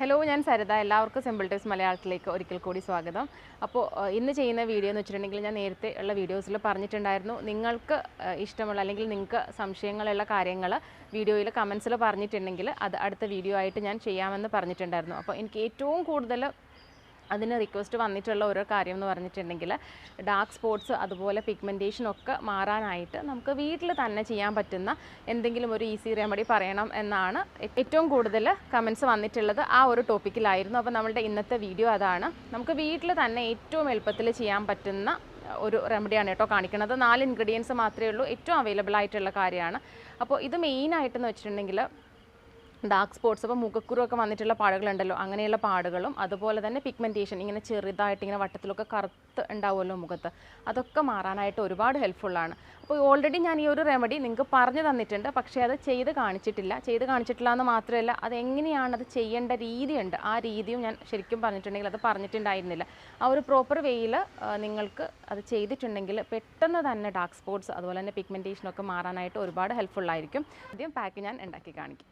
Hello, I am Sarada. എല്ലാവർക്കും SimpleTips മലയാളത്തിലേക്ക് ഒരിക്കൽ കൂടി സ്വാഗതം. അപ്പോൾ ഇന്ന് ചെയ്യുന്ന വീഡിയോ എന്ന് വെച്ചിട്ടുണ്ടെങ്കിൽ ഞാൻ നേരത്തെ ഉള്ള വീഡിയോസിൽ പറഞ്ഞിട്ടുണ്ടായിരുന്നു നിങ്ങൾക്ക് ഇഷ്ടമുള്ള അല്ലെങ്കിൽ നിങ്ങൾക്ക് സംശയങ്ങളുള്ള കാര്യങ്ങൾ വീഡിയോയിൽ കമന്റ്സിൽ പറഞ്ഞിട്ടുണ്ടെങ്കിൽ അത് അടുത്ത വീഡിയോ ആയിട്ട് ഞാൻ ചെയ്യാമെന്ന് പറഞ്ഞിട്ടുണ്ടായിരുന്നു. അപ്പോൾ എനിക്ക് ഏറ്റവും കൂടുതൽ അതിന് റിക്വസ്റ്റ് വന്നിട്ടുള്ള ഓരോ കാര്യം എന്ന് പറഞ്ഞിട്ടുണ്ടെങ്കിൽ ഡാർക്ക് സ്പോട്ട്സ് അതുപോലെ പിഗ്മെൻറ്റേഷൻ ഒക്കെ മാറാനായിട്ട് നമുക്ക് വീട്ടിൽ തന്നെ ചെയ്യാൻ പറ്റുന്ന എന്തെങ്കിലും ഒരു ഈസി റെമഡി പറയണം എന്നാണ് ഏറ്റവും കൂടുതൽ കമൻറ്റ്സ് വന്നിട്ടുള്ളത്. ആ ഒരു ടോപ്പിക്കിലായിരുന്നു. അപ്പോൾ നമ്മളുടെ ഇന്നത്തെ വീഡിയോ അതാണ്. നമുക്ക് വീട്ടിൽ തന്നെ ഏറ്റവും എളുപ്പത്തിൽ ചെയ്യാൻ പറ്റുന്ന ഒരു റെമഡിയാണ് കേട്ടോ കാണിക്കുന്നത്. 4 ഇൻഗ്രീഡിയൻസ് മാത്രമേ ഉള്ളൂ, ഏറ്റവും അവൈലബിൾ ആയിട്ടുള്ള കാര്യമാണ്. അപ്പോൾ ഇത് മെയിനായിട്ടെന്ന് വെച്ചിട്ടുണ്ടെങ്കിൽ ഡാർക്ക് സ്പോട്ട്സ് അപ്പോൾ മുഖക്കുരുവൊക്കെ വന്നിട്ടുള്ള പാടുകളുണ്ടല്ലോ, അങ്ങനെയുള്ള പാടുകളും അതുപോലെ തന്നെ പിഗ്മെൻറ്റേഷൻ ഇങ്ങനെ ചെറുതായിട്ട് ഇങ്ങനെ വട്ടത്തിലൊക്കെ കറുത്ത് ഉണ്ടാവുമല്ലോ മുഖത്ത്, അതൊക്കെ മാറാനായിട്ട് ഒരുപാട് ഹെൽപ്ഫുള്ളാണ്. അപ്പോൾ ഓൾറെഡി ഞാൻ ഈ ഒരു റെമഡി നിങ്ങൾക്ക് പറഞ്ഞു തന്നിട്ടുണ്ട്, പക്ഷേ അത് ചെയ്ത് കാണിച്ചിട്ടില്ല എന്ന് മാത്രമല്ല അതെങ്ങനെയാണ് അത് ചെയ്യേണ്ട രീതിയുണ്ട്, ആ രീതിയും ഞാൻ ശരിക്കും പറഞ്ഞിട്ടുണ്ടെങ്കിൽ അത് പറഞ്ഞിട്ടുണ്ടായിരുന്നില്ല. ആ ഒരു പ്രോപ്പർ വേയിൽ നിങ്ങൾക്ക് അത് ചെയ്തിട്ടുണ്ടെങ്കിൽ പെട്ടെന്ന് തന്നെ ഡാർക്ക് സ്പോട്ട്സ് അതുപോലെ തന്നെ പിഗ്മെൻറ്റേഷനൊക്കെ മാറാനായിട്ട് ഒരുപാട് ഹെൽപ്ഫുള്ളായിരിക്കും. ആദ്യം പാക്ക് ഞാൻ ഉണ്ടാക്കി കാണിക്കും.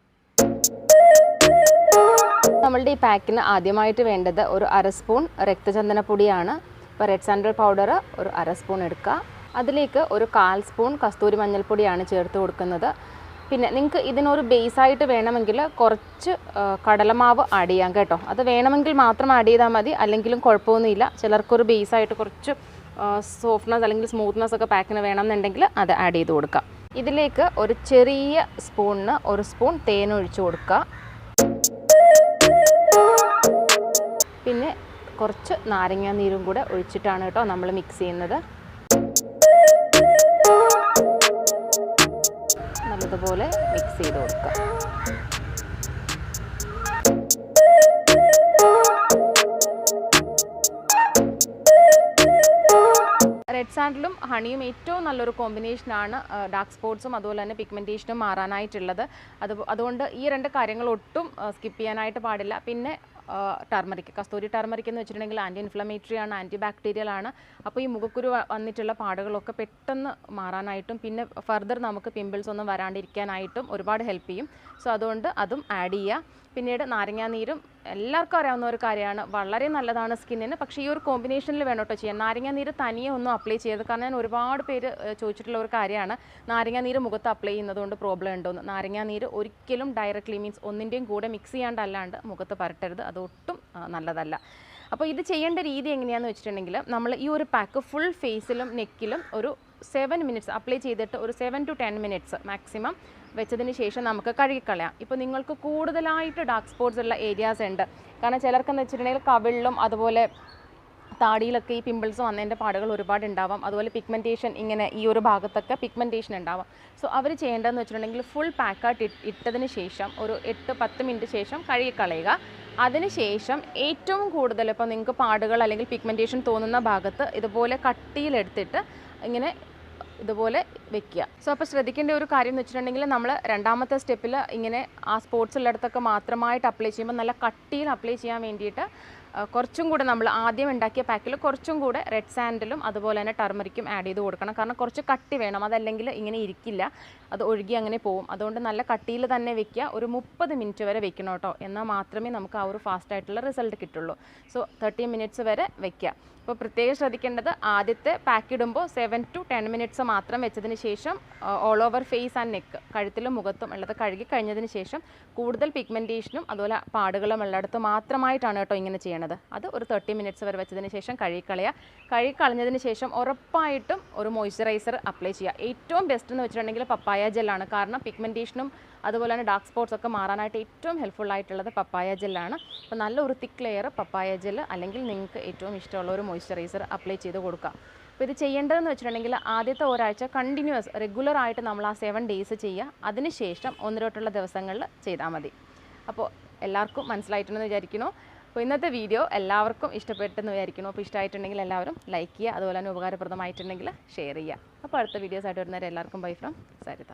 നമ്മളുടെ ഈ പാക്കിന് ആദ്യമായിട്ട് വേണ്ടത് ഒരു 1/2 സ്പൂൺ രക്തചന്ദനപ്പൊടിയാണ്. ഇപ്പോൾ റെഡ് സാൻഡൽ പൗഡർ ഒരു 1/2 സ്പൂൺ എടുക്കുക. അതിലേക്ക് ഒരു 1/4 സ്പൂൺ കസ്തൂരി മഞ്ഞൾപ്പൊടിയാണ് ചേർത്ത് കൊടുക്കുന്നത്. പിന്നെ നിങ്ങൾക്ക് ഇതിനൊരു ബേസായിട്ട് വേണമെങ്കിൽ കുറച്ച് കടലമാവ് ആഡ് ചെയ്യാം കേട്ടോ. അത് വേണമെങ്കിൽ മാത്രം ആഡ് ചെയ്താൽ മതി, അല്ലെങ്കിലും കുഴപ്പമൊന്നുമില്ല. ചിലർക്കൊരു ബേസായിട്ട് കുറച്ച് സോഫ്റ്റ്നെസ് അല്ലെങ്കിൽ സ്മൂത്ത്നെസ് ഒക്കെ പാക്കിന് വേണമെന്നുണ്ടെങ്കിൽ അത് ആഡ് ചെയ്ത് കൊടുക്കുക. ഇതിലേക്ക് ഒരു ചെറിയ സ്പൂണിന് 1 സ്പൂൺ തേൻ ഒഴിച്ചു കൊടുക്കുക. പിന്നെ കുറച്ച് നാരങ്ങ നീരും കൂടെ ഒഴിച്ചിട്ടാണ് കേട്ടോ നമ്മൾ മിക്സ് ചെയ്യുന്നത്. നല്ലതുപോലെ മിക്സ് ചെയ്ത് കൊടുക്കുക. റെഡ് സാൻഡലും ഹണിയും ഏറ്റവും നല്ലൊരു കോമ്പിനേഷനാണ് ഡാർക്ക് സ്പോട്ട്സും അതുപോലെ തന്നെ പിഗ്മെൻറ്റേഷനും മാറാനായിട്ടുള്ളത്. അതുകൊണ്ട് ഈ 2 കാര്യങ്ങൾ ഒട്ടും സ്കിപ്പ് ചെയ്യാനായിട്ട് പാടില്ല. പിന്നെ കസ്തൂരി ടർമറിക് എന്ന് വെച്ചിട്ടുണ്ടെങ്കിൽ ആൻറ്റി ഇൻഫ്ലമേറ്ററി ആണ്, ആൻറ്റി ബാക്ടീരിയൽ ആണ്. അപ്പോൾ ഈ മുഖക്കുരു വന്നിട്ടുള്ള പാടുകളൊക്കെ പെട്ടെന്ന് മാറാനായിട്ടും പിന്നെ ഫർദർ നമുക്ക് പിമ്പിൾസ് ഒന്നും വരാണ്ടിരിക്കാനായിട്ടും ഒരുപാട് ഹെൽപ്പ് ചെയ്യും. സോ അതുകൊണ്ട് അതും ആഡ് ചെയ്യുക. പിന്നീട് നാരങ്ങാനീരും എല്ലാവർക്കും അറിയാവുന്ന ഒരു കാര്യമാണ്, വളരെ നല്ലതാണ് സ്കിന്നിന്. പക്ഷേ ഈ ഒരു കോമ്പിനേഷനിൽ വേണം കേട്ടോ ചെയ്യാൻ. നാരങ്ങാനീര് തനിയെ ഒന്നും അപ്ലൈ ചെയ്യരുത്. കാരണം ഞാൻ ഒരുപാട് പേര് ചോദിച്ചിട്ടുള്ള ഒരു കാര്യമാണ്, നാരങ്ങാനീര് മുഖത്ത് അപ്ലൈ ചെയ്യുന്നതുകൊണ്ട് പ്രോബ്ലം ഉണ്ടോയെന്ന്. നാരങ്ങാനീര് ഒരിക്കലും ഡയറക്റ്റ്ലി മീൻസ് ഒന്നിൻ്റെയും കൂടെ മിക്സ് ചെയ്യാണ്ടല്ലാണ്ട് മുഖത്ത് പരട്ടരുത്, അതൊട്ടും നല്ലതല്ല. അപ്പോൾ ഇത് ചെയ്യേണ്ട രീതി എങ്ങനെയാണെന്ന് വെച്ചിട്ടുണ്ടെങ്കിൽ നമ്മൾ ഈ ഒരു പാക്ക് ഫുൾ ഫേസിലും നെക്കിലും ഒരു 7 മിനിറ്റ്സ് അപ്ലൈ ചെയ്തിട്ട് ഒരു 7 to 10 മിനിറ്റ്സ് മാക്സിമം വെച്ചതിന് ശേഷം നമുക്ക് കഴുകിക്കളയാം. ഇപ്പോൾ നിങ്ങൾക്ക് കൂടുതലായിട്ട് ഡാർക്ക് സ്പോട്ട്സ് ഉള്ള ഏരിയാസ് ഉണ്ട്. കാരണം ചിലർക്കെന്ന് വെച്ചിട്ടുണ്ടെങ്കിൽ കവിളിലും അതുപോലെ താടിയിലൊക്കെ ഈ പിമ്പിൾസ് വന്നതിൻ്റെ പാടുകൾ ഒരുപാട് ഉണ്ടാവാം. അതുപോലെ പിഗ്മെൻറ്റേഷൻ ഇങ്ങനെ ഈ ഒരു ഭാഗത്തൊക്കെ പിഗ്മെൻറ്റേഷൻ ഉണ്ടാവാം. സോ അവർ ചെയ്യേണ്ടതെന്ന് വെച്ചിട്ടുണ്ടെങ്കിൽ ഫുൾ പാക്കായിട്ട് ഇട്ടതിന് ശേഷം ഒരു 8-10 മിനിറ്റ് ശേഷം കഴുകിക്കളയുക. അതിനുശേഷം ഏറ്റവും കൂടുതൽ ഇപ്പോൾ നിങ്ങൾക്ക് പാടുകൾ അല്ലെങ്കിൽ പിഗ്മെൻറ്റേഷൻ തോന്നുന്ന ഭാഗത്ത് ഇതുപോലെ കട്ടിയിലെടുത്തിട്ട് ഇതുപോലെ വെക്കുക. സോ അപ്പോൾ ശ്രദ്ധിക്കേണ്ട ഒരു കാര്യം എന്ന് വെച്ചിട്ടുണ്ടെങ്കിൽ നമ്മൾ രണ്ടാമത്തെ സ്റ്റെപ്പിൽ ഇങ്ങനെ ആ സ്പോട്ട്സ് ഉള്ളിടത്തൊക്കെ മാത്രമായിട്ട് അപ്ലൈ ചെയ്യുമ്പോൾ നല്ല കട്ടിയിൽ അപ്ലൈ ചെയ്യാൻ വേണ്ടിയിട്ട് കുറച്ചും കൂടെ നമ്മൾ ആദ്യം ഉണ്ടാക്കിയ പാക്കിൽ കുറച്ചും കൂടെ റെഡ് സാൻഡലും അതുപോലെ തന്നെ ടർമറിക്കും ആഡ് ചെയ്ത് കൊടുക്കണം. കാരണം കുറച്ച് കട്ടി വേണം, അതല്ലെങ്കിൽ ഇങ്ങനെ ഇരിക്കില്ല, അത് ഒഴുകി അങ്ങനെ പോവും. അതുകൊണ്ട് നല്ല കട്ടിയിൽ തന്നെ വെക്കുക. ഒരു 30 മിനിറ്റ് വരെ വെക്കണം കേട്ടോ, എന്നാൽ മാത്രമേ നമുക്ക് ആ ഒരു ഫാസ്റ്റ് ആയിട്ടുള്ള റിസൾട്ട് കിട്ടുള്ളൂ. സോ 30 മിനിറ്റ്സ് വരെ വെക്കുക. അപ്പോൾ പ്രത്യേകം ശ്രദ്ധിക്കേണ്ടത് ആദ്യത്തെ പാക്ക് ഇടുമ്പോൾ 7 to 10 മിനിറ്റ്സ് മാത്രം വെച്ചതിന് ശേഷം all over face and neck കഴുത്തിലും മുഖത്തും ഉള്ളത് കഴുകി കഴിഞ്ഞതിന് ശേഷം കൂടുതൽ പിഗ്മെൻറ്റേഷനും അതുപോലെ പാടുകളും ഉള്ളിടത്ത് മാത്രമായിട്ടാണ് കേട്ടോ ഇങ്ങനെ ചെയ്യണത്. അത് ഒരു 30 മിനിറ്റ്സ് വരെ വെച്ചതിന് ശേഷം കഴുകിക്കളഞ്ഞതിന് ശേഷം ഉറപ്പായിട്ടും ഒരു മോയ്സ്ചറൈസർ അപ്ലൈ ചെയ്യുക. ഏറ്റവും ബെസ്റ്റ് എന്ന് വെച്ചിട്ടുണ്ടെങ്കിൽ പപ്പായ ജെല്ലാണ്. കാരണം പിഗ്മെൻറ്റേഷനും അതുപോലെ തന്നെ ഡാർക്ക് സ്പോട്ട്സ് ഒക്കെ മാറാനായിട്ട് ഏറ്റവും ഹെൽപ്ഫുൾ ആയിട്ടുള്ളത് പപ്പായ ജെല്ലാണ്. അപ്പോൾ നല്ലൊരു തിക്ക് ലെയർ പപ്പായ ജെല്ല് അല്ലെങ്കിൽ നിങ്ങൾക്ക് ഏറ്റവും ഇഷ്ടമുള്ള ഒരു മോയ്സ്ചറൈസർ അപ്ലൈ ചെയ്ത് കൊടുക്കുക. അപ്പോൾ ഇത് ചെയ്യേണ്ടതെന്ന് വെച്ചിട്ടുണ്ടെങ്കിൽ ആദ്യത്തെ ഒരാഴ്ച കണ്ടിന്യൂസ് റെഗുലറായിട്ട് നമ്മൾ ആ 7 ഡേയ്സ് ചെയ്യുക. അതിനുശേഷം 1-2 ദിവസങ്ങളിൽ ചെയ്താൽ മതി. അപ്പോൾ എല്ലാവർക്കും മനസ്സിലായിട്ടുണ്ടെന്ന് വിചാരിക്കുന്നു. അപ്പോൾ ഇന്നത്തെ വീഡിയോ എല്ലാവർക്കും ഇഷ്ടപ്പെട്ടെന്ന് വിചാരിക്കുന്നു. അപ്പോൾ ഇഷ്ടമായിട്ടുണ്ടെങ്കിൽ എല്ലാവരും ലൈക്ക് ചെയ്യുക, അതുപോലെ തന്നെ ഉപകാരപ്രദമായിട്ടുണ്ടെങ്കിൽ ഷെയർ ചെയ്യുക. അപ്പോൾ അടുത്ത വീഡിയോസ് ആയിട്ട് വരുന്നവരെ എല്ലാവർക്കും ബൈ ഫ്രം സരിത.